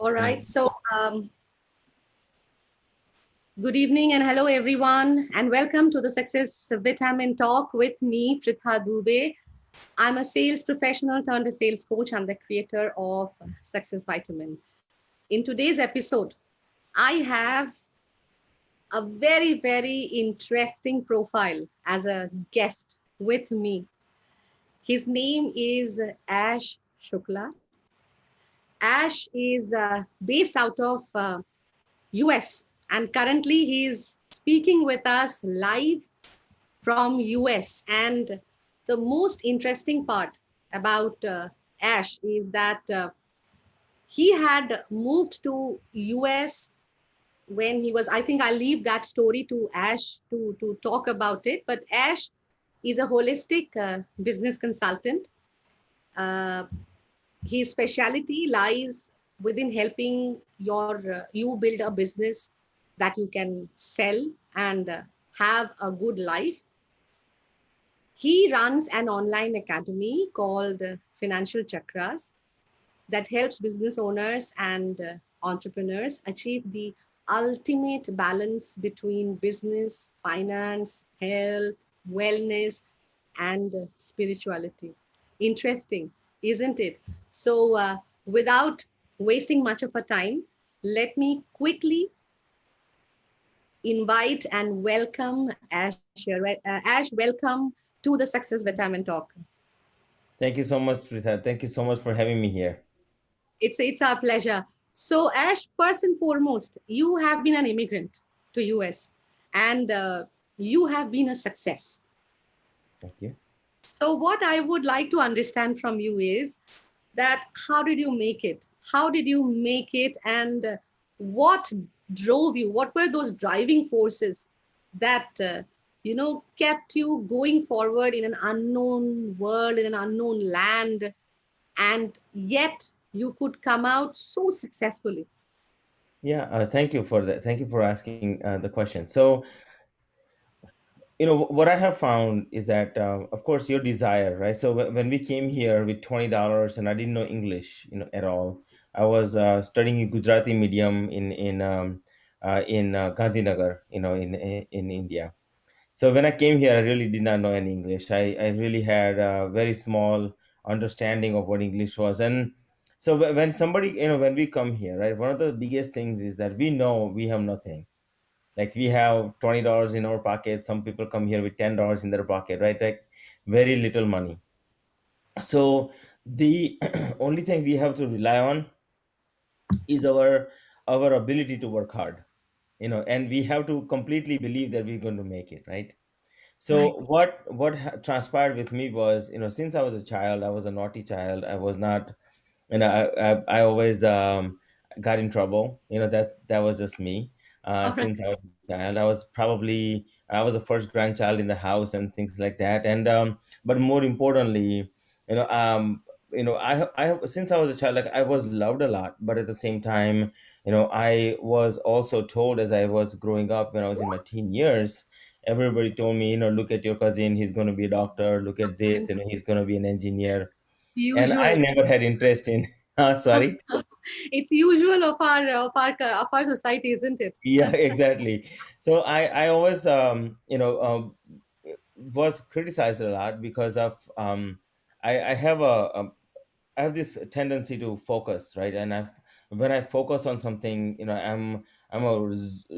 All you right. know. Good evening and hello, everyone, and welcome to the Success Vitamin Talk with me, Pritha Dubey. I'm a sales professional turned a sales coach. I'm the creator of Success Vitamin. In today's episode, I have a very, very interesting profile as a guest with me. His name is Ash Shukla. Ash is based out of US, and currently he's speaking with us live from US. And the most interesting part about Ash is that he had moved to US when he was, I think I'll leave that story to Ash to talk about it. But Ash is a holistic business consultant. Uh, his specialty lies within helping you build a business that you can sell and have a good life. He runs an online academy called Financial Chakras that helps business owners and entrepreneurs achieve the ultimate balance between business, finance, health, wellness, and spirituality. Interesting, isn't it? Without wasting much of our time, let me quickly invite and welcome Ash here. Ash, welcome to the Success Vitamin Talk. Thank you so much, Pritha. Thank you so much for having me here. It's our pleasure. So, Ash, first and foremost, you have been an immigrant to US, and you have been a success. Thank you. So, what I would like to understand from you is that how did you make it? How did you make it? And what drove you? What were those driving forces that, kept you going forward in an unknown world, in an unknown land, and yet you could come out so successfully? Yeah, thank you for that. Thank you for asking the question. So, what I have found is that, of course, your desire, right? So when we came here with $20 and I didn't know English, at all, I was studying in Gujarati medium in Gandhinagar, in India. So when I came here, I really did not know any English. I really had a very small understanding of what English was. And so when somebody, when we come here, right, one of the biggest things is that we know we have nothing. Like we have $20 in our pocket. Some people come here with $10 in their pocket, right? Like very little money. So the only thing we have to rely on is our ability to work hard, and we have to completely believe that we're going to make it, right? Right. So what transpired with me was, since I was a child, I was a naughty child. I was not, I always got in trouble. That was just me. All right. Since I was a child, I was the first grandchild in the house and things like that. And but more importantly, you know, um, since I was a child, like I was loved a lot, but at the same time, I was also told as I was growing up when I was in my teen years. Everybody told me, look at your cousin, he's going to be a doctor. Look at this, he's going to be an engineer. And I Usual. never had interest in. Sorry. It's usual of our society, isn't it? Yeah, exactly. So I always was criticized a lot because of I have I have this tendency to focus, right? And when I focus on something,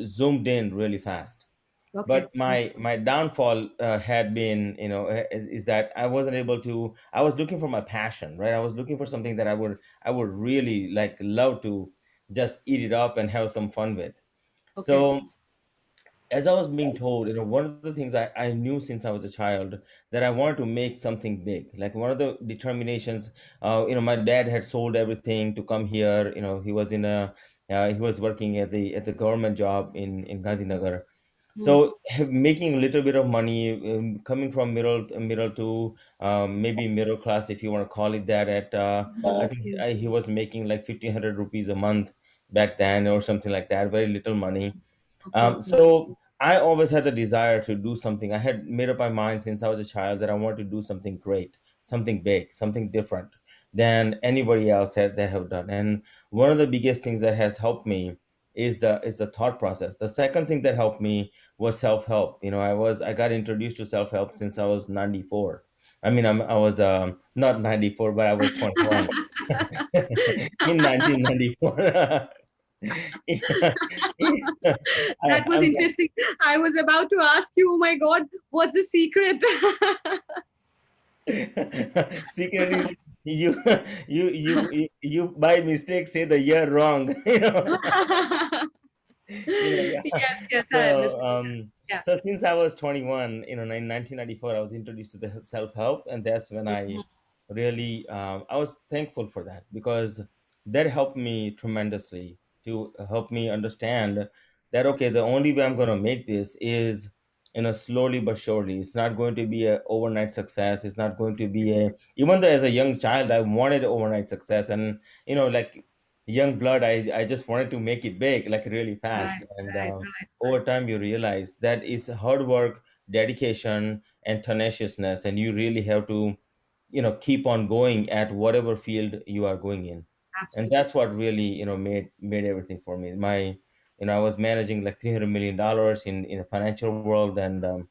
zoomed in really fast. Okay. But my downfall had been, is that I wasn't able to. I was looking for my passion, right? I was looking for something that I would really like love to just eat it up and have some fun with. Okay. So as I was being told, one of the things I knew since I was a child, that I wanted to make something big. Like one of the determinations, my dad had sold everything to come here. He was working at the government job in Gandhinagar. Hmm. So making a little bit of money, coming from middle to maybe middle class, if you want to call it that. At I think Hmm. he was making like 1,500 rupees a month back then, or something like that. Very little money. Okay. So I always had the desire to do something. I had made up my mind since I was a child that I wanted to do something great, something big, something different. than anybody else that have done. And one of the biggest things that has helped me is the thought process. The second thing that helped me was self-help. I got introduced to self-help since I was 94. I mean, I was not 94, but I was 21 in 1994. Yeah, yeah. That was I'm interesting. I was about to ask you, oh my God, what's the secret? secret is you you by mistake say the year wrong. Yeah. Yes, yes, I So, understand that. Yeah. so since I was 21, in 1994, I was introduced to the self-help, and that's when I Mhm. really, I was thankful for that, because that helped me tremendously to help me understand that, okay, the only way I'm going to make this is, slowly but surely. It's not going to be a overnight success. It's not going to be even though as a young child, I wanted overnight success, and, like young blood, I just wanted to make it big, like really fast. Right, And right, right, over right. time, you realize that is hard work, dedication, and tenaciousness, and you really have to, keep on going at whatever field you are going in. And Absolutely. that's what really, made everything for me. I was managing like $300 million in the financial world, and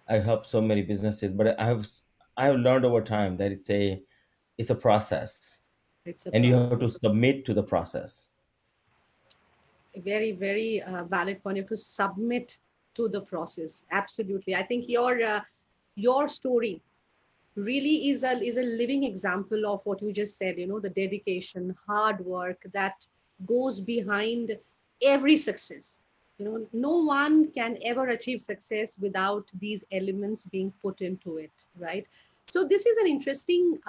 I've helped so many businesses. But I've learned over time that it's a process, It's a and you have process. to submit to the process. A very, very valid point. You have to submit to the process. Absolutely. I think your story really is a living example of what you just said, the dedication, hard work that goes behind every success. No one can ever achieve success without these elements being put into it, right? So this is an interesting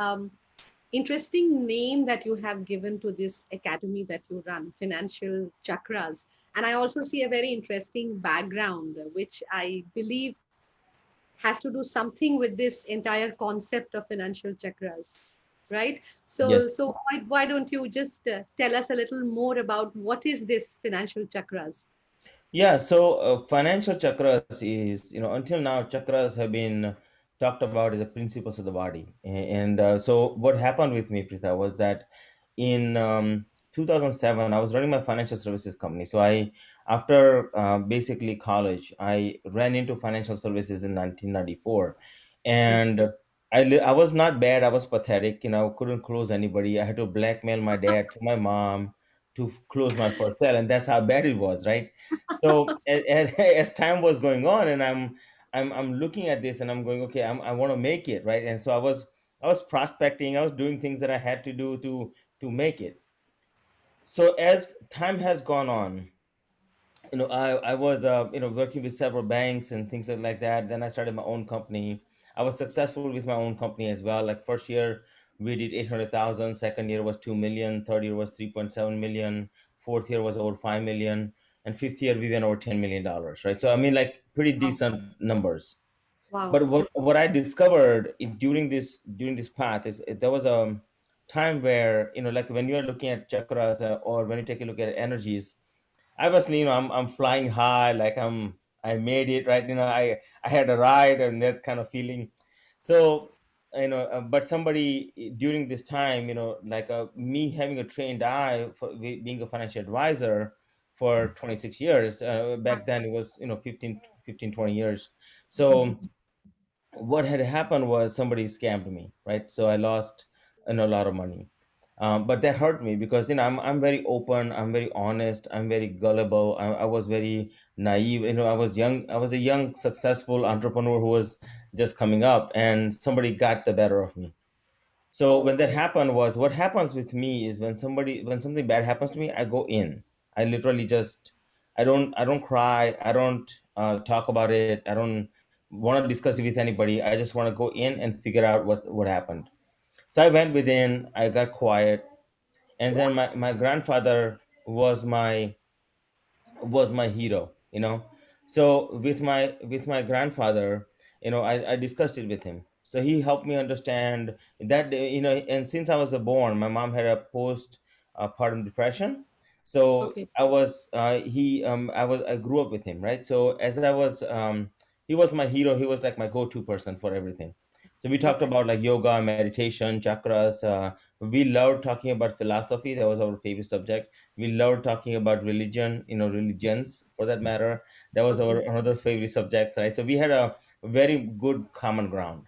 name that you have given to this academy that you run, Financial Chakras. And I also see a very interesting background, which I believe has to do something with this entire concept of financial chakras, right? Yes. So why don't you just tell us a little more about what is this financial chakras? Yeah, so financial chakras is, until now, chakras have been talked about as the principles of the body. And so what happened with me, Pritha, was that in 2007, I was running my financial services company. So after basically college, I ran into financial services in 1994. And I was not bad, I was pathetic, couldn't close anybody. I had to blackmail my dad to my mom to close my first sale, and that's how bad it was, right? So as time was going on, and I'm looking at this, and I'm going, okay, I want to make it, right? And so I was prospecting, I was doing things that I had to do to make it. So as time has gone on, I was working with several banks and things like that. Then I started my own company. I was successful with my own company as well. Like first year we did 800,000, second year was 2 million, third year was 3.7 million, fourth year was over 5 million, and fifth year we went over $10 million, right? So I mean, like, pretty Wow. decent numbers. Wow. But what I discovered during this path is, there was a time where, like, when you're looking at chakras, or when you take a look at energies, obviously, I'm flying high, like I made it, right? I had a ride and that kind of feeling. So, but somebody during this time, like, me having a trained eye for being a financial advisor for 26 years. Back then it was, 15, 20 years. So what had happened was somebody scammed me, right? So I lost, a lot of money. But that hurt me, because, I'm very open, I'm very honest, I'm very gullible. I was very naive. I was young. I was a young, successful entrepreneur who was just coming up, and somebody got the better of me. So when that Okay. happened, was what happens with me is, when something bad happens to me, I go in. I literally just, I don't cry. I don't talk about it. I don't want to discuss it with anybody. I just want to go in and figure out what happened. So I went within. I got quiet, and then my grandfather was my hero. So with my grandfather, I discussed it with him, so he helped me understand that, and since I was born, my mom had a post partum depression. So Okay. I grew up with him, right? So as I was he was my hero. He was like my go-to person for everything. So we talked Okay. about like yoga, meditation, chakras. We loved talking about philosophy. That was our favorite subject. We loved talking about religion, religions for that matter. That was our Okay. another favorite subjects, right? So we had a very good common ground.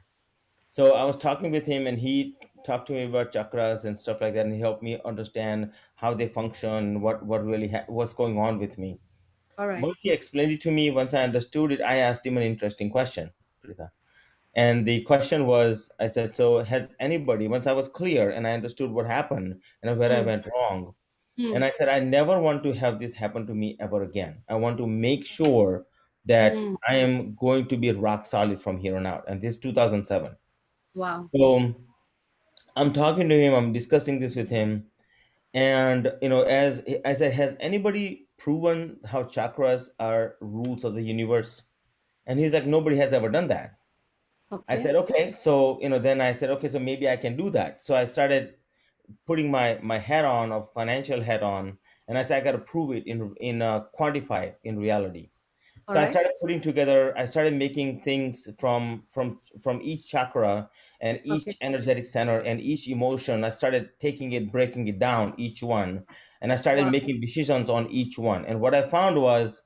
So I was talking with him, and he talked to me about chakras and stuff like that, and he helped me understand how they function, what really what's going on with me. All right. Once he explained it to me, once I understood it, I asked him an interesting question, Pritha. And the question was, I said, so has anybody, once I was clear and I understood what happened and where I Mm, went wrong, and mm, I said, I never want to have this happen to me ever again. I want to make sure that mm. I am going to be rock solid from here on out. And this is 2007. Wow. So I'm talking to him, I'm discussing this with him. And, as I said, has anybody proven how chakras are rules of the universe? And he's like, nobody has ever done that. I Okay. said, okay. So, then I said, okay, so maybe I can do that. So I started putting my head on, a financial head on, and I said, I got to prove it quantify it in reality. All So I right. started putting together, I started making things from each chakra and Okay. each energetic center and each emotion. I started taking it, breaking it down, each one, and I started Wow. making decisions on each one. And what I found was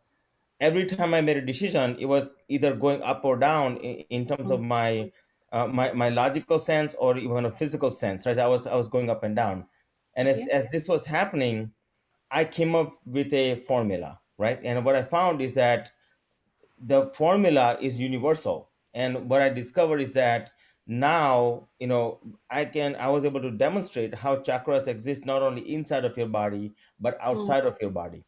every time I made a decision, it was either going up or down in terms of Mm. my logical sense or even a physical sense. Right, I was going up and down, and as Okay. as this was happening, I came up with a formula. Right, and what I found is that the formula is universal. And what I discovered is that now, I was able to demonstrate how chakras exist not only inside of your body but Mm. outside of your body.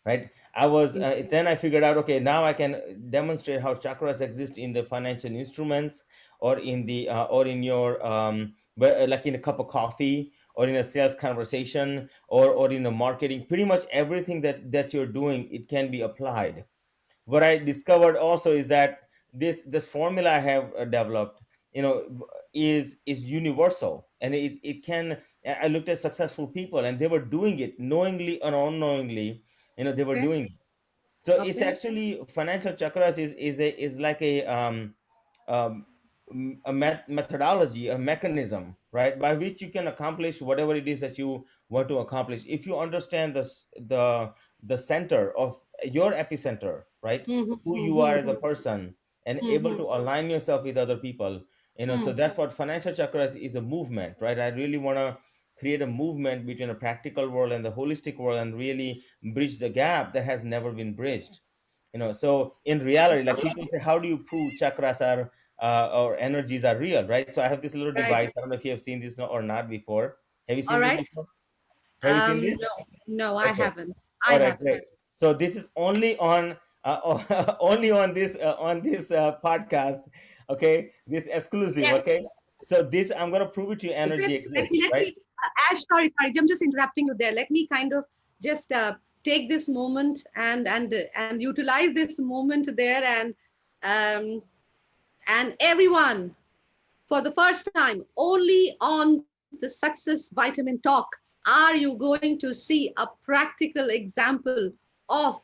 Right, Mm. then I figured out, okay, now I can demonstrate how chakras exist in the financial instruments, or in your like in a cup of coffee, or in a sales conversation, or in a marketing. Pretty much everything that you're doing, it can be applied. What I discovered also is that this formula I have developed, is universal, and it can. I looked at successful people, and they were doing it knowingly or unknowingly. They were Okay. doing it. So it's Okay. actually financial chakras is like um, a methodology, a mechanism, right, by which you can accomplish whatever it is that you want to accomplish. If you understand the center of your epicenter, right, Mm-hmm. who you are as a Mm-hmm. person, and able Mm-hmm. to align yourself with other people. So Mm. that's what financial chakras is, a movement, right? I really want to create a movement between a practical world and the holistic world, and really bridge the gap that has never been bridged. So in reality, like people say, how do you prove chakras are or energies are real, right? So I have this little Right. device. I don't know if you have seen this or not before. Have you All seen this right. before? Have you seen this? No, no, I Okay. haven't. I All right, haven't. great. So this is only on only on this podcast. Okay, this exclusive. Yes. Okay, so this, I'm gonna prove it to you. Energy Let exists, me, right? Ash, sorry, I'm just interrupting you there. Let me kind of just take this moment and utilize this moment there, um, and everyone, for the first time, only on the Success Vitamin Talk, are you going to see a practical example of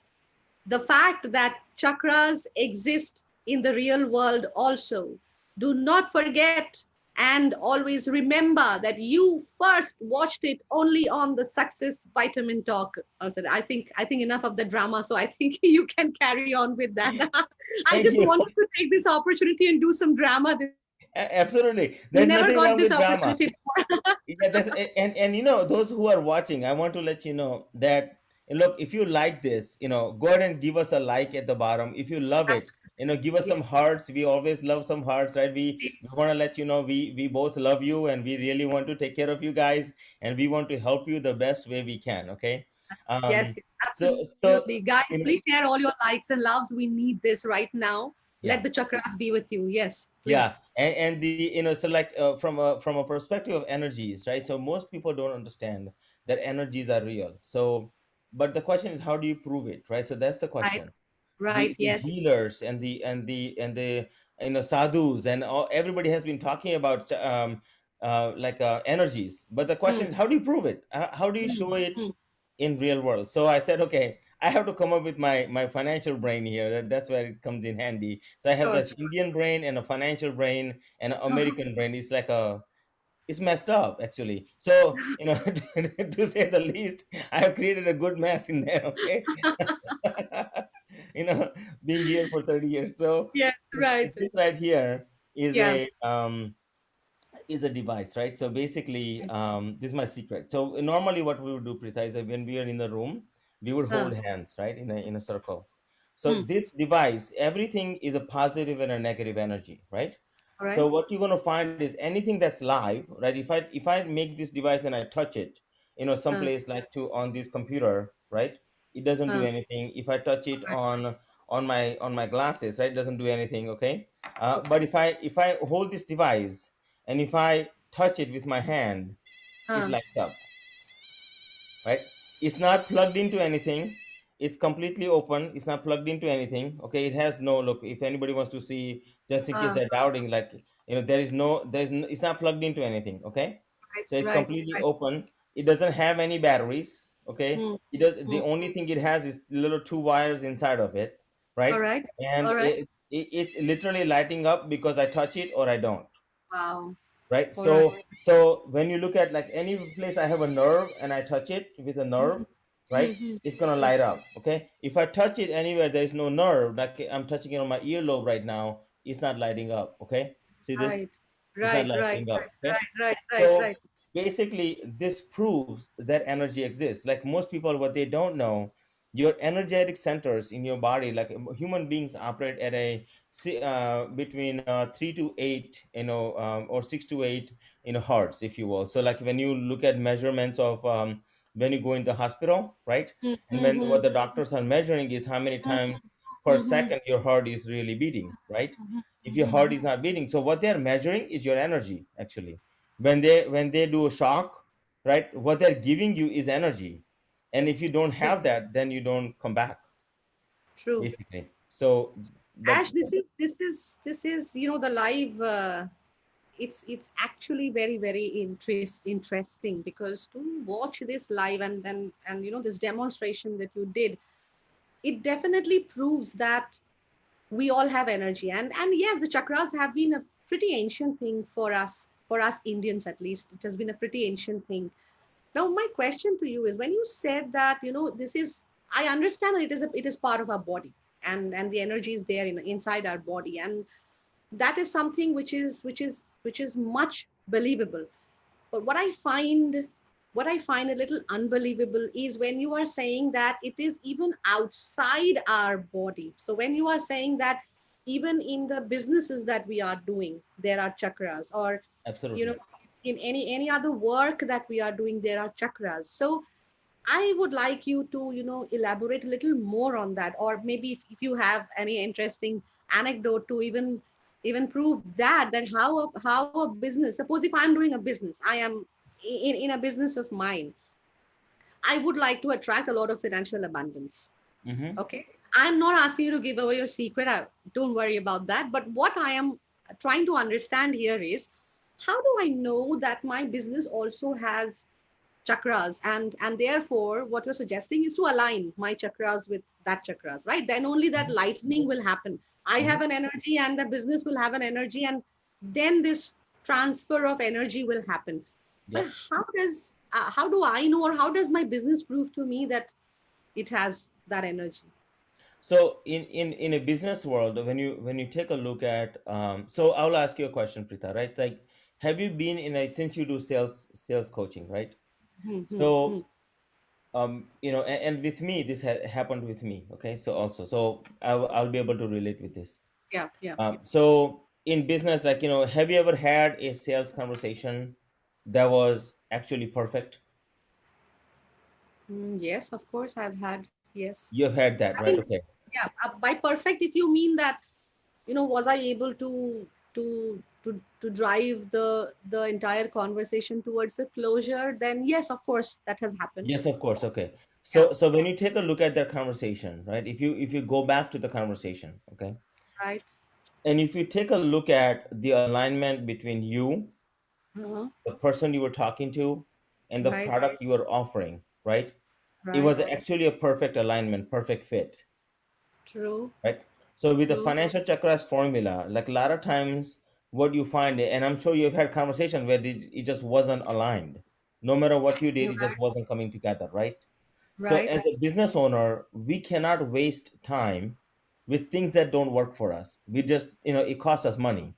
the fact that chakras exist in the real world also. Do not forget and always remember that you first watched it only on the Success Vitamin Talk. I think enough of the drama, so I think you can carry on with that. I Thank just you. wanted to take this opportunity and do some drama this time. Absolutely, We there's never nothing got wrong this with opportunity drama. before. Yeah, and those who are watching, I want to let you know that, look, if you like this, go ahead and give us a like at the bottom. If you love it, give us Yes, some hearts. We always love some hearts, right? We want to please. let you know we both love you, and we really want to take care of you guys, and we want to help you the best way we can. Okay. Yes, um yes, so absolutely. Guys, you know please share all your likes and loves. We need this right now. yeah. Let the chakras be with you. Yes, Yeah, please. and the so like from a perspective of energies, right? So most people don't understand that energies are real. So, but the question is, how do you prove it, right? So that's the Right, question. right, The yes. healers and the sadhus and everybody has been talking about energies, but the question Mm, is, how do you prove it? How do you mm, show it mm. in real world? So I said, okay, I have to come up with my financial brain here. That's where it comes in handy. So I have Sure, this sure. Indian brain and a financial brain and an American brain. It's like a it's messed up actually. So to say the least, I have created a good mess in there. Okay, you know, being here for 30 years. So Yes, right. this right here Yeah. is a device, right? So basically, Right. this is my secret. So normally, what we would do, Prita, is that when we are in the room, we would Uh, hold hands, right, in a circle. So hmm. this device, everything is a positive and a negative energy, right? All right. So what you're gonna find is anything that's live, right? If I make this device and I touch it, Uh, someplace like to on this computer, right? It doesn't do uh, anything. If I touch it right. on my glasses, right, doesn't do anything. Okay, but Okay. if I hold this device and if I touch it with my hand, it Uh, lights up, right? It's not plugged into anything. It's completely open. It's not plugged into anything. Okay, it has no look. If anybody wants to see, just in case uh, they're doubting, like it's not plugged into anything. Okay, right, so it's right, completely right. open. It doesn't have any batteries. Okay, Hmm. it does. The Hmm. only thing it has is little two wires inside of it, All right? right. And All right. it's literally lighting up because I touch it or I don't, Wow. right? All right. So when you look at like any place I have a nerve and I touch it with a nerve, Hmm. right, Hmm. it's gonna light up. Okay, if I touch it anywhere there's no nerve, like I'm touching it on my earlobe right now, it's not lighting up. Okay, see this? Right. It's not Right. Right. lighting up. Right. Okay, Right. Right. Right. so Right. basically, this proves that energy exists. Like most people, what they don't know, your energetic centers in your body, like human beings operate at between 3 to 8, or 6 to 8, hertz, if you will. So, like when you look at measurements of when you go into the hospital, right? Hmm. And when Hmm. what the doctors are measuring is how many Hmm. times per Hmm. second your heart is really beating, right? If your heart Hmm. is not beating, so what they're measuring is your energy actually when they do a shock, right, what they're giving you is energy, and if you don't True. have that then you don't come back True. basically. So but Ash, this is the live. It's actually very very interesting because to watch this live and this demonstration that you did, it definitely proves that we all have energy, and yes, the chakras have been a pretty ancient thing for us Indians. At least it has been a pretty ancient thing. Now my question to you is, when you said that this is, I understand that it is part of our body, and the energy is there inside our body, and that is something which is much believable. But what I find a little unbelievable is when you are saying that it is even outside our body. So when you are saying that even in the businesses that we are doing, there are chakras, or you know absolutely. in any other work that we are doing, there are chakras. So I would like you to, elaborate a little more on that, or maybe if you have any interesting anecdote to even prove that how a business. Suppose if I'm doing a business, I am in a business of mine. I would like to attract a lot of financial abundance. Mm-hmm. Okay, I'm not asking you to give away your secret. Don't worry about that. But what I am trying to understand here is, how do I know that my business also has chakras, and therefore what you're suggesting is to align my chakras with that chakras, right? Then only that lightning will happen. I Mm-hmm. have an energy and the business will have an energy, and then this transfer of energy will happen. But Yep. how do I know, or how does my business prove to me that it has that energy? So in a business world, when you take a look at so I'll ask you a question, Prita, right? Like, have you been in a since you do sales coaching, right? Hmm, hmm, hmm. So and with me this happened with me. Okay, so also, so I'll be able to relate with this. Yeah, yeah, yeah. So in business, like, have you ever had a sales conversation that was actually perfect? Yes, of course I've had. Yes. You've had I that, right? mean, Okay. yeah, by perfect, if you mean that, was I able to drive the entire conversation towards a closure, then yes, of course that has happened. Yes, of course. Okay. Yeah. So when you take a look at that conversation, right? If you go back to the conversation, okay, Right. and if you take a look at the alignment between you, Uh-huh. the person you were talking to, and the Right. product you were offering, right? It was Right. actually a perfect alignment, perfect fit, True. right? So with the True. financial chakras formula, like a lot of times what you find, and I'm sure you've had conversation where it just wasn't aligned. No matter what you did, You're it just right. wasn't coming together, right? So Right. as a business owner, we cannot waste time with things that don't work for us. We just, it costs us money.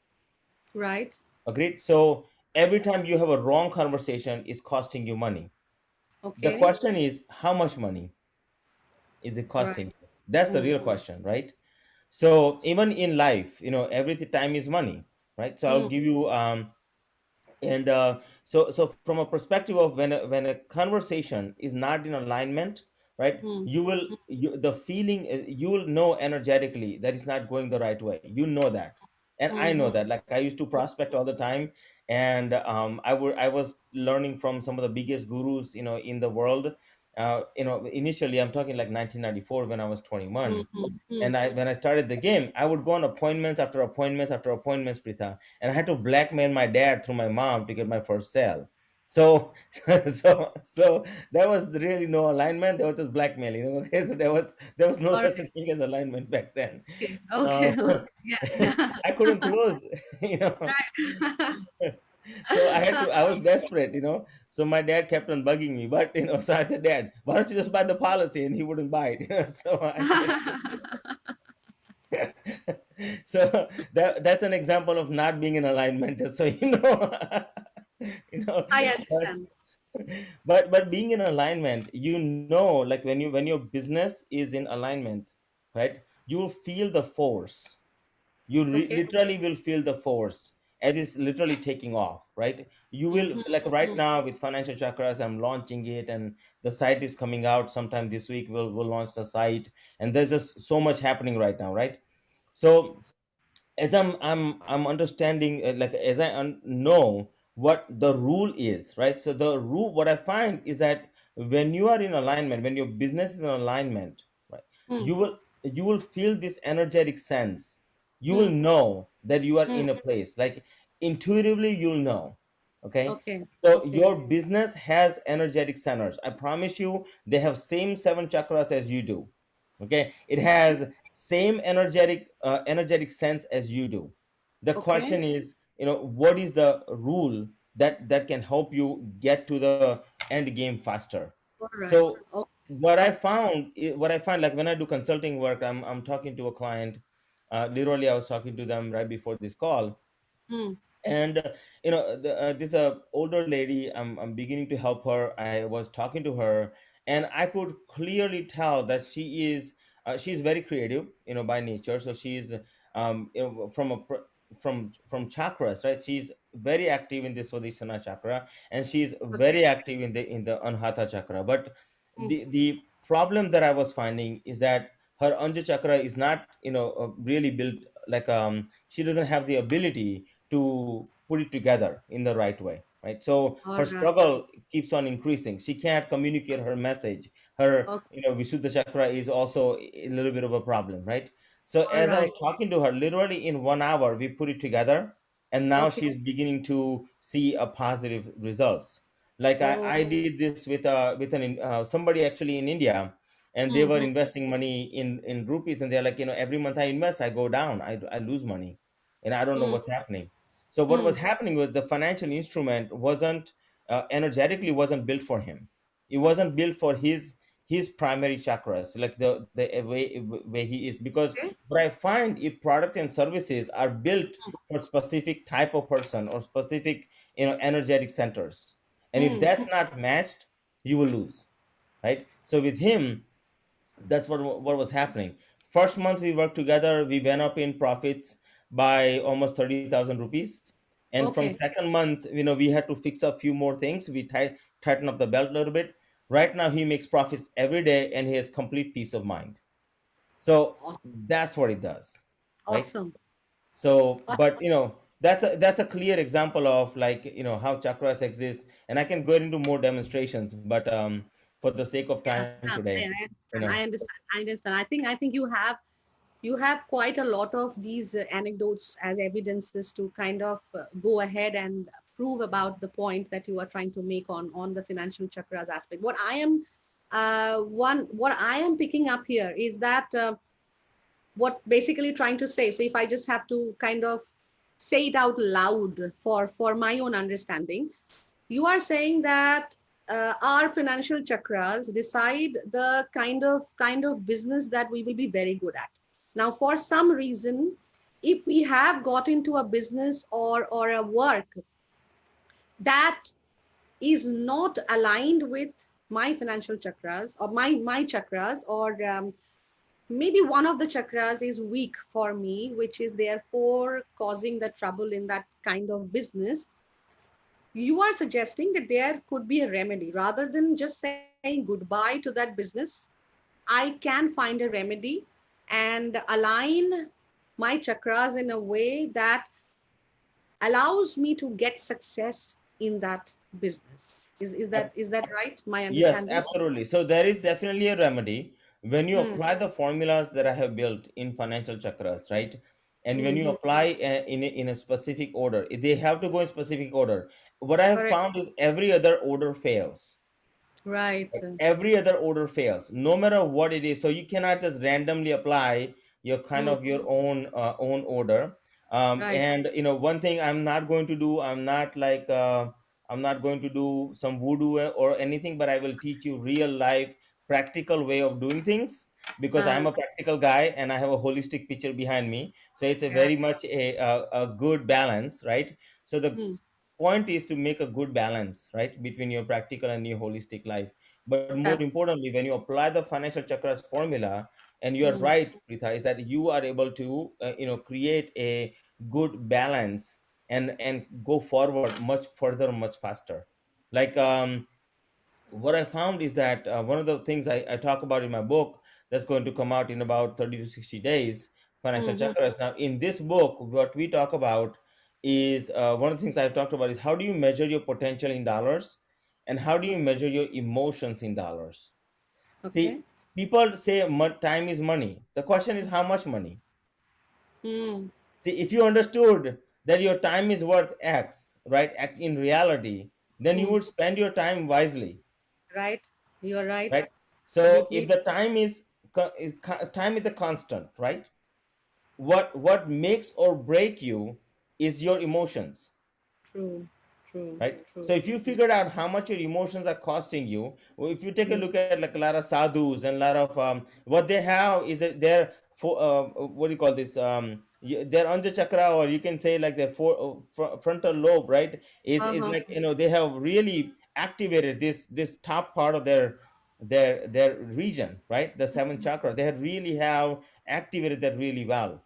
Right. Agreed? So every time you have a wrong conversation, it's costing you money. The Okay. question is, how much money is it Right. costing you? That's the Mm. real question, right? So even in life, every time is money, right? So I'll Mm. give you and so from a perspective of when a conversation is not in alignment, right, Mm. the feeling, you will know energetically that it's not going the right way. You know that, and I know Mm-hmm. that. Like, I used to prospect all the time, and I was learning from some of the biggest gurus, in the world. Initially, I'm talking like 1994, when I was 21. Mm-hmm. And when I started the game, I would go on appointments after appointments after appointments, Pritha, and I had to blackmail my dad through my mom to get my first sale. So, so there was really no alignment. There was just blackmailing. Okay, so there was no All such a right. thing as alignment back then. Okay. Okay. Uh, Okay. Yeah. I couldn't close, you know. Right. So I was desperate, So my dad kept on bugging me, but so I said, Dad, why don't you just buy the policy? And he wouldn't buy it. So I said, so that's an example of not being in alignment, just so you know. you know I but understand. but being in alignment, like when your business is in alignment, right, you will feel the force. You Okay. literally will feel the force as it's literally taking off, right? You will, like right Mm-hmm. now with financial chakras, I'm launching it, and the site is coming out sometime this week. We'll launch the site, and there's just so much happening right now, right? So as I'm understanding, like as know what the rule is, right? So the rule, what I find is that when you are in alignment, when your business is in alignment, right, Mm. you will feel this energetic sense. You will Mm. know that you are Mm. in a place, like intuitively you'll know. Okay, Okay. so Okay. your business has energetic centers. I promise you, they have same seven chakras as you do. Okay, it has same energetic sense as you do. The Okay. question is, what is the rule that can help you get to the end game faster? All right. So Oh, oh. what I find, like when I do consulting work, I'm talking to a client. Literally, I was talking to them right before this call, Mm. and this older lady, I'm beginning to help her. I was talking to her, and I could clearly tell that she's very creative, by nature. So she's from chakras, right? She's very active in the Swadhisthana chakra, and she's Okay. very active in the Anhata chakra. But Mm. the problem that I was finding is that her Anja chakra is not, really built, like, she doesn't have the ability to put it together in the right way, right? So All her right. struggle keeps on increasing. She can't communicate her message. Her, Okay. Visuddha chakra is also a little bit of a problem, right? So All as I was right. talking to her, literally in 1 hour we put it together, and now Okay. she's beginning to see a positive results. Like Oh. I did this with somebody actually in India, and they were Mm-hmm. investing money in rupees, and they're like, every month I invest, I go down, I lose money, and I don't know Mm. what's happening. So what was Mm. happening was the financial instrument wasn't, energetically wasn't built for him. It wasn't built for his primary chakras, like the way he is. Because Okay. what I find, if product and services are built for specific type of person or specific, energetic centers, and if Mm. that's not matched, you will lose, right? So with him, that's what was happening. First month we worked together, we went up in profits by almost 30,000 rupees. And from Okay. second month, we had to fix a few more things. We tighten up the belt a little bit. Right now he makes profits every day, and he has complete peace of mind. So Awesome. that's what it does, right? Awesome. So, Awesome. but that's a clear example of, like, how chakras exist, and I can go into more demonstrations, but for the sake of Yeah. time Yeah. today, I you know understand. I understand. I understand. I think you have quite a lot of these anecdotes as evidences to kind of go ahead and prove about the point that you are trying to make on the financial chakras aspect. What I am One, what I am picking up here is that what basically trying to say. So if I just have to kind of say it out loud for my own understanding, you are saying that our financial chakras decide the kind of business that we will be very good at. Now, for some reason, if we have got into a business or a work that is not aligned with my financial chakras or my chakras, or maybe one of the chakras is weak for me, which is therefore causing the trouble in that kind of business, you are suggesting that there could be a remedy rather than just saying goodbye to that business. I can find a remedy and align my chakras in a way that allows me to get success in that business. Is that right, my Yes, understanding? absolutely. So there is definitely a remedy when you Hmm. apply the formulas that I have built in financial chakras, right? And when you Mm-hmm. apply in a specific order, they have to go in specific order. What I have Correct. found is every other order fails. Right. Every other order fails, no matter what it is. So you cannot just randomly apply your kind Hmm. of your own order. Right. And one thing I'm not going to do, I'm not going to do some voodoo or anything, but I will teach you real life practical way of doing things, because I'm Uh, a practical guy and I have a holistic picture behind me. So it's a yeah. very much a good balance, right? So the Hmm. point is to make a good balance, right, between your practical and your holistic life. But more Yeah. importantly, when you apply the financial chakras formula, and you are Hmm. right, Pritha, is that you are able to create a good balance and go forward much further, much faster. Like what I found is that one of the things I talk about in my book that's going to come out in about 30 to 60 days, financial Hmm. chakras. Now, in this book, what we talk about is one of the things I've talked about is how do you measure your potential in dollars, and how do you measure your emotions in dollars. Okay. See, people say time is money. The question is how much money. Hmm. See, if you understood that your time is worth X, right, in reality, then you Hmm. would spend your time wisely, Right. You are right. right? So if Absolutely. the time is a constant, right? What makes or break you is your emotions, True. True. right? So True. if you figured out how much your emotions are costing you, or if you take a Hmm. look at like a lot of sadhus and a lot of what they have is that they're for what do you call this their anja chakra, or you can say like their frontal lobe, right, is Uh-huh. like they have really activated this top part of their region, right, the seventh chakra. They really have activated that really well.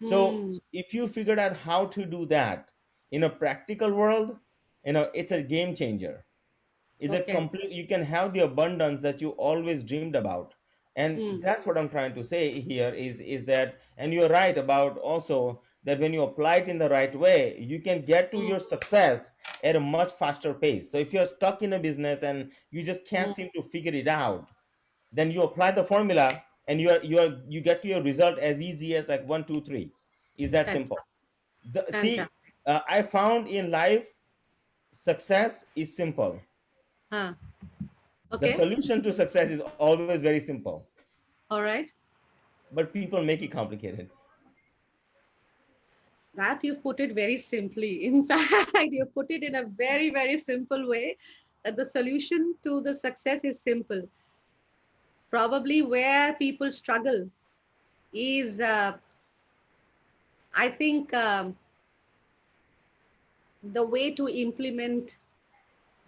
So Hmm. if you figured out how to do that in a practical world, it's a game changer. It's a Okay. complete, you can have the abundance that you always dreamed about. And Hmm. that's what I'm trying to say here is that, and you're right about also that when you apply it in the right way, you can get to Hmm. your success at a much faster pace. So if you're stuck in a business and you just can't Hmm. seem to figure it out, then you apply the formula and you get to your result as easy as like 1 2 3. Is that Fantastic. simple? See, Fantastic. I found in life success is simple. Huh. The Okay. solution to success is always very simple, All right. but people make it complicated. That you've put it very simply. In fact, you put it in a very, very simple way that the solution to the success is simple. Probably where people struggle is, I think, the way to implement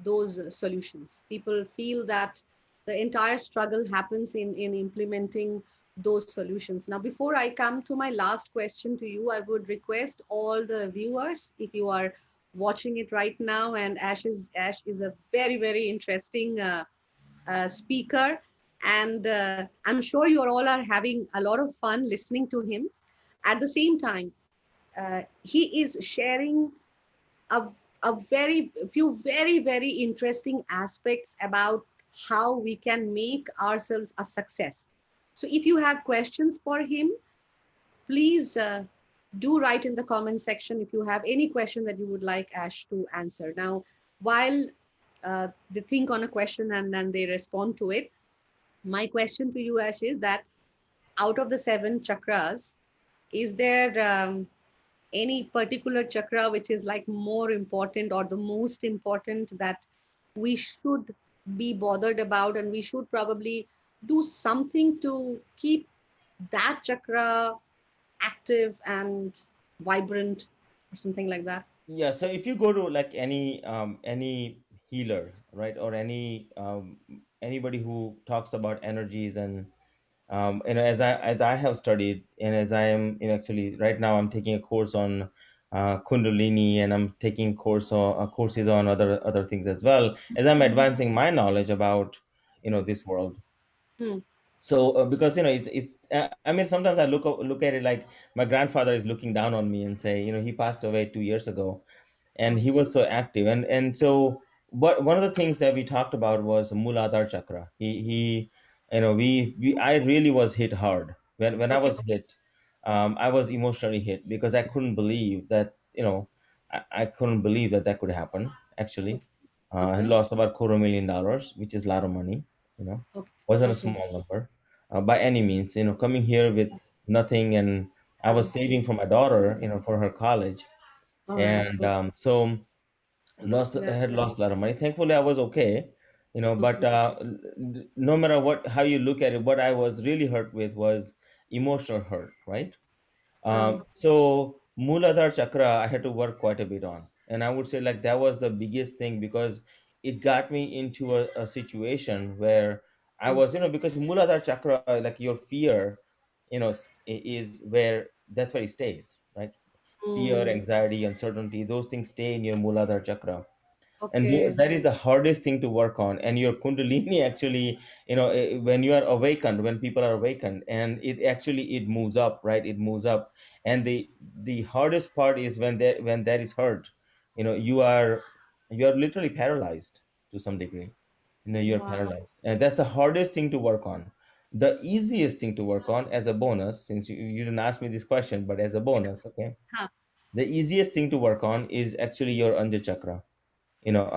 those solutions. People feel that the entire struggle happens in implementing those solutions. Now, before I come to my last question to you, I would request all the viewers, if you are watching it right now, and Ash is a very, very interesting speaker, and I'm sure you all are having a lot of fun listening to him. At the same time, he is sharing a, a very few very, very interesting aspects about how we can make ourselves a success. So if you have questions for him, please do write in the comment section if you have any question that you would like Ash to answer. Now, while they think on a question and then they respond to it, My question to you, Ash, is that out of the seven chakras, is there any particular chakra which is like more important or the most important that we should be bothered about, and we should probably do something to keep that chakra active and vibrant or something like that? Yeah, so if you go to like any healer, right, or anybody who talks about energies and as I have studied, and as I am, actually right now I'm taking a course on Kundalini, and I'm taking courses on other things as well, as I'm Mhm. advancing my knowledge about this world. Hmm. So because I mean, sometimes I look at it like my grandfather is looking down on me and say, he passed away 2 years ago, and Oh, he was so active. And so what one of the things that we talked about was Muladhara chakra. He we I really was hit hard when I okay. was hit. I was emotionally hit because I couldn't believe that, I couldn't believe that that could happen actually. Okay. I Okay. lost about $250,000, which is a lot of money. you know Okay. wasn't a Okay. small number by any means. Coming here with nothing, and I Yeah. was saving for my daughter, for her college. All right. And Okay. so I Yeah. had lost a lot of money. Thankfully I was okay. But Mhm. no matter how you look at it, what I was really hurt with was emotional hurt, right? Uh, So Muladhara chakra, I had to work quite a bit on, and I would say like that was the biggest thing, because it got me into a situation where I mm, was, because Muladhara chakra, like your fear, is where that's where it stays, right? Fear, mm, anxiety, uncertainty, those things stay in your Muladhara chakra, and okay. that is the hardest thing to work on. And your Kundalini actually, when you are awakened, when people are awakened, and it actually it moves up, right? It moves up. And the hardest part is when that is hurt, you are literally paralyzed to some degree. You're Wow. paralyzed, and that's the hardest thing to work on. The easiest thing to work on, as a bonus, since you didn't ask me this question, but as a bonus, okay, Huh. the easiest thing to work on is actually your Anja chakra. you know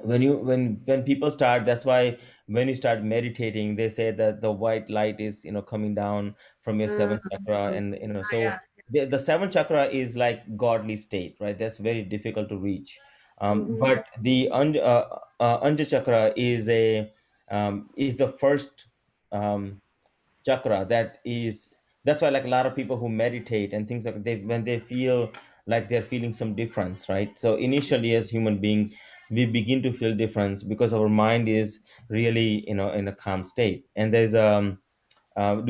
when people start, that's why when you start meditating, they say that the white light is coming down from your Uh, seventh chakra. And yeah. so the seventh chakra is like godly state, right? That's very difficult to reach. Mm-hmm. But the anja chakra is the first um, chakra. That's why, like, a lot of people who meditate and things like, they when they feel like they're feeling some difference, right? So initially, as human beings, we begin to feel difference because our mind is really in a calm state. And there's do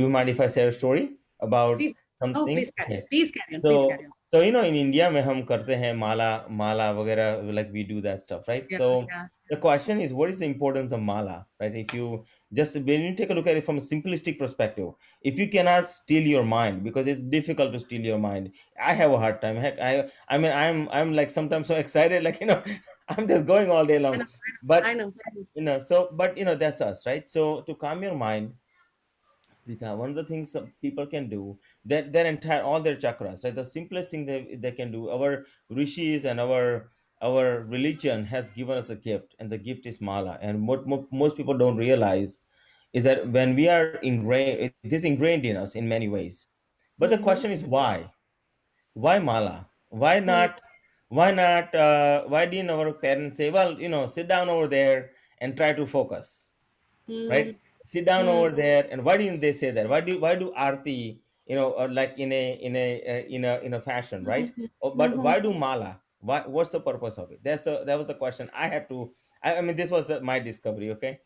you mind if I share a story about Please. No, something? please carry on. Okay. Please carry on. Please So, carry on. in India में हम करते हैं माला वगैरह, like we do that stuff, right? Yeah. So Yeah. the question is, what is the importance of mala, right? If you just when you take a look at it from a simplistic perspective, if you cannot steal your mind, because it's difficult to steal your mind. I have a hard time. Heck, I mean, I'm like sometimes so excited, like, I'm just going all day I long. know. But I know. I know. that's us, right? So to calm your mind, Rita, one of the things that people can do, that their entire all their chakras, right? The simplest thing they can do. Our rishis and our religion has given us a gift, and the gift is mala. And what most people don't realize is that when we are ingrained, it is ingrained in us in many ways. But the question Mm-hmm. is why? Why mala? Why Mm-hmm. not? Why didn't our parents say, well, sit down over there and try to focus, right? Sit down Mm-hmm. over there. And why didn't they say that? Why do arti, like in a fashion, right? But Mm-hmm. why do mala? What's the purpose of it? That was the question I had to. I mean, this was my discovery. Okay,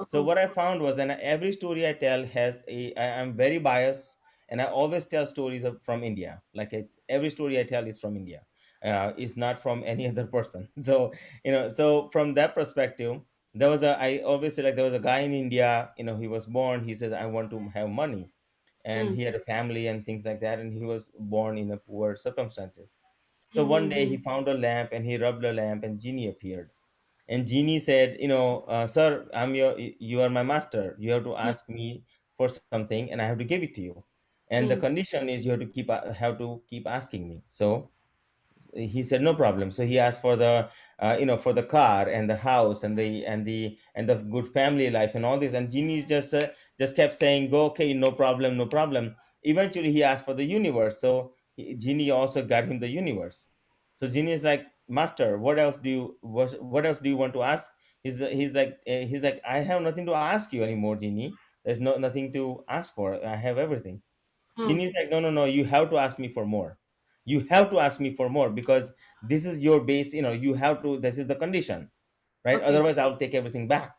so Uh-huh. what I found was, and every story I tell I'm very biased, and I always tell stories from India. Like, every story I tell is from India. It's not from any other person. So, so from that perspective, I always say, like, there was a guy in India. He was born. He says, I want to have money, and he had a family and things like that, and he was born in a poor circumstances. So one day Mm-hmm. he found a lamp, and he rubbed a lamp, and genie appeared. And genie said, sir, you are my master. You have to ask me for something, and I have to give it to you. And the condition is, you have to keep asking me. So he said, no problem. So he asked for the for the car and the house and the good family life and all this. And genie just kept saying, "Go, okay, no problem, no problem." Eventually, he asked for the universe, so genie also got him the universe. So genie is like, "Master, what else do you want to ask?" He's like, "I have nothing to ask you anymore, genie. There's nothing to ask for. I have everything." Hmm. Genie is like, "No, no, no. You have to ask me for more. You have to ask me for more, because this is your base. You have to. This is the condition, right? Okay. Otherwise, I'll take everything back."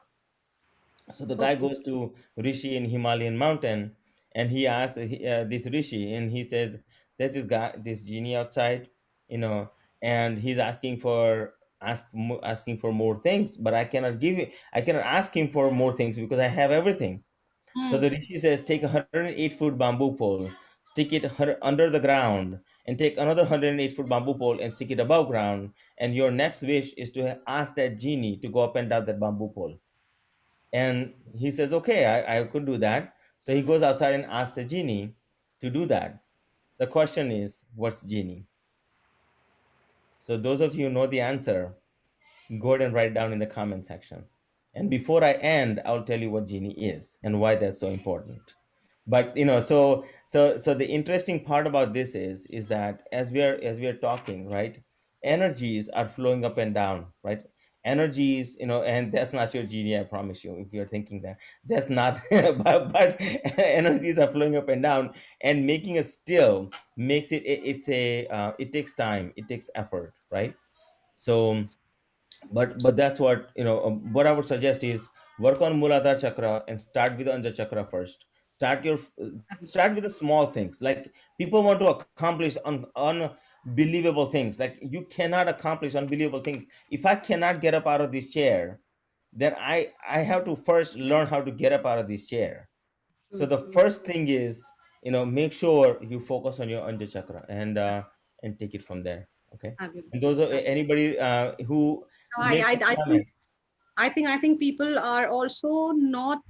So the guy Okay. goes to Rishi in Himalayan mountain, and he asks this Rishi, and he says, "There's this guy, this genie outside, you know, and he's asking for more things, but I cannot ask him for more things because I have everything." So Hmm. the Rishi says, "Take a 108-foot bamboo pole, stick it under the ground, and take another 108-foot bamboo pole and stick it above ground. And your next wish is to ask that genie to go up and down that bamboo pole." And he says, "Okay, I could do that." So he goes outside and asks the genie to do that. The question is, what's genie? So those of you who know the answer, go ahead and write it down in the comment section. And before I end, I'll tell you what genie is and why that's so important. But so the interesting part about this is that as we are talking, right, energies are flowing up and down, right? Energies, and that's not your genie, I promise you, if you're thinking that. That's not but energies are flowing up and down, and making it still makes it takes time, it takes effort, right? So but that's what I would suggest is work on Muladhara chakra and start with the Anja chakra first. Start with the small things. Like, people want to accomplish unbelievable things. Like, you cannot accomplish unbelievable things if I cannot get up out of this chair. Then I have to first learn how to get up out of this chair. So True. the True. first thing is, make sure you focus on your Anja chakra, and take it from there. Okay. And Fabulous. those are Fabulous. anybody who No, makes a comment. I think people are also not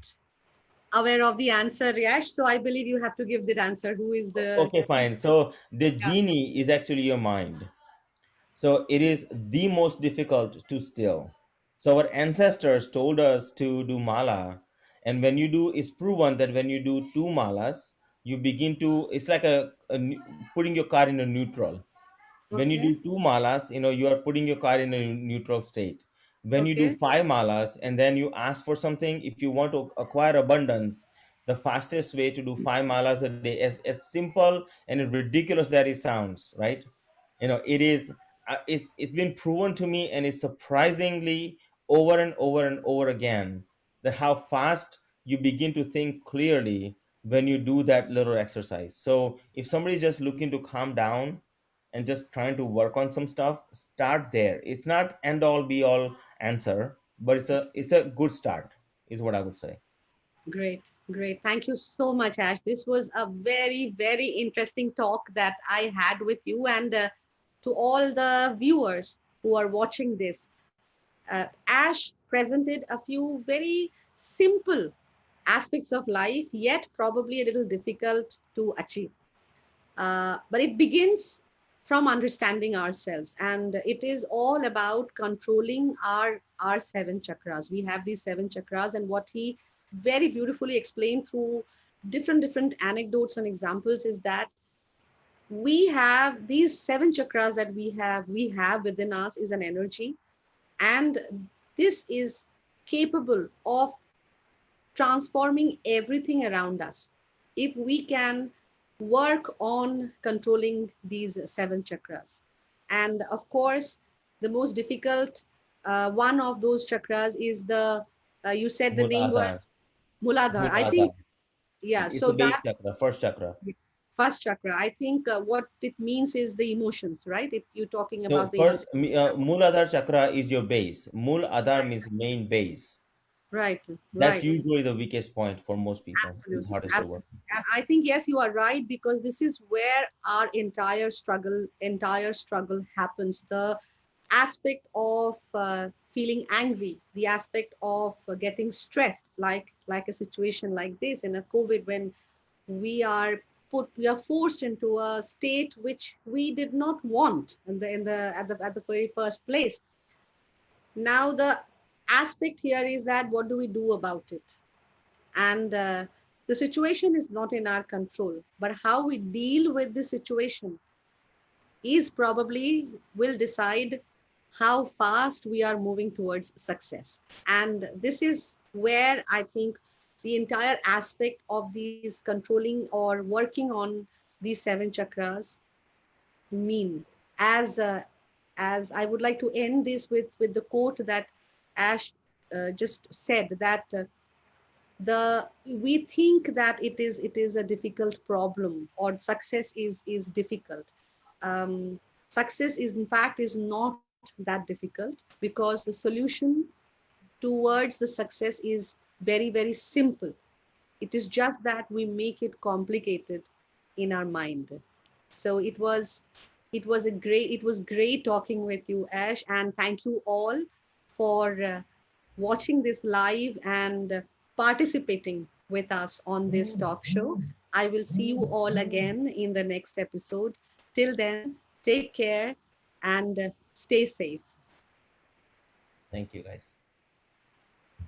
aware of the answer, Yash. So I believe you have to give the answer. Who is the Okay, key? fine. So the Yeah. genie is actually your mind. So it is the most difficult to still. So our ancestors told us to do mala, and when you do, it's proven that when you do two malas, you begin to. It's like putting your car in a neutral. When you Okay. do two malas, you are putting your car in a neutral state. When you do Okay. five malas and then you ask for something, if you want to acquire abundance, the fastest way to do five malas a day, as simple and as ridiculous that it sounds, right? It is. It's been proven to me, and it's surprisingly over and over and over again, that how fast you begin to think clearly when you do that little exercise. So if somebody's just looking to calm down and just trying to work on some stuff, start there. It's not end all be all answer, but it's a good start, is what I would say. Great. Great. Thank you so much, Ash. This was a very, very interesting talk that I had with you, and to all the viewers who are watching this. Ash presented a few very simple aspects of life, yet probably a little difficult to achieve. But it begins from understanding ourselves, and it is all about controlling our seven chakras. We have these seven chakras, and what he very beautifully explained through different anecdotes and examples is that we have these seven chakras that we have within us is an energy, and this is capable of transforming everything around us if we can work on controlling these seven chakras. And of course, the most difficult one of those chakras is you said the name Muladhar. was Muladhar. I Muladhar. think, yeah, It's so the base that chakra, first chakra. first chakra, I think what it means is the emotions, right? If you're talking So about the first, emotions. Muladhar chakra is your base. Mul Adhar means main base. Right, That's right. usually the weakest point for most people. It's Absolutely, hardest to work. absolutely. And I think yes, you are right, because this is where our entire struggle happens. The aspect of feeling angry, the aspect of getting stressed, like a situation like this in a COVID, when we are forced into a state which we did not want in the at the very first place. Now the aspect here is that what do we do about it? And the situation is not in our control, but how we deal with the situation is probably will decide how fast we are moving towards success. And this is where I think the entire aspect of these controlling or working on these seven chakras mean. as uh, as I would like to end this with the quote that Ash just said, that the we think that it is a difficult problem, or success is difficult. um, Success is in fact is not that difficult, because the solution towards the success is very very simple. It is just that we make it complicated in our mind. So it was great talking with you, Ash, and thank you all for watching this live and participating with us on this talk show. I will see you all again in the next episode. Till then, take care and stay safe. Thank you, guys.